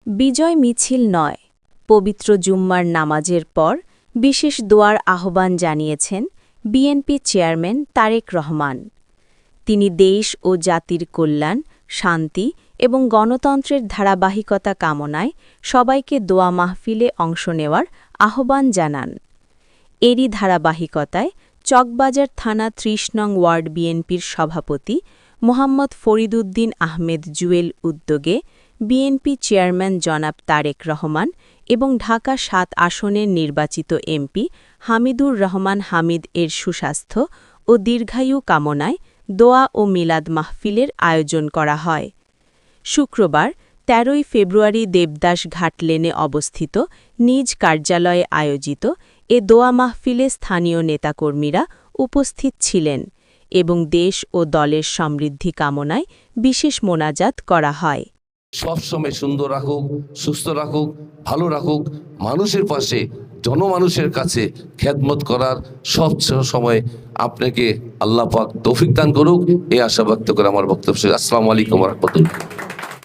বিজয় মিছিল নয়, পবিত্র জুম্মার নামাজের পর বিশেষ দোয়ার আহ্বান জানিয়েছেন বিএনপি চেয়ারম্যান তারেক রহমান। তিনি দেশ ও জাতির কল্যাণ, শান্তি এবং গণতন্ত্রের ধারাবাহিকতা কামনায় সবাইকে দোয়া মাহফিলে অংশ নেওয়ার আহ্বান জানান। এরই ধারাবাহিকতায় চকবাজার থানা ৩০ নং ওয়ার্ড বিএনপির সভাপতি মোহাম্মদ ফরিদউদ্দিন আহমেদ জুয়েল উদ্যোগে বিএনপি চেয়ারম্যান জনাব তারেক রহমান এবং ঢাকা ৭ আসনের নির্বাচিত এমপি হামিদুর রহমান হামিদ এর সুস্বাস্থ্য ও দীর্ঘায়ু কামনায় দোয়া ও মিলাদ মাহফিলের আয়োজন করা হয়। শুক্রবার ১৩ ফেব্রুয়ারি দেবদাস ঘাট লেনে অবস্থিত নিজ কার্যালয়ে আয়োজিত এ দোয়া মাহফিলে স্থানীয় নেতাকর্মীরা উপস্থিত ছিলেন এবং দেশ ও দলের সমৃদ্ধি কামনায় বিশেষ মোনাজাত করা হয়। সবসময় সুন্দর রাখুক, সুস্থ রাখুক, ভালো রাখুক, মানুষের পাশে জনমানুষের কাছে খেদমত করার সব সময় আপনাকে আল্লাহ পাক তৌফিক দান করুক, এই আশা ব্যক্ত করে আমার বক্তব্য শেষ। আসসালামু আলাইকুম ওয়া রাহমাতুল্লাহ।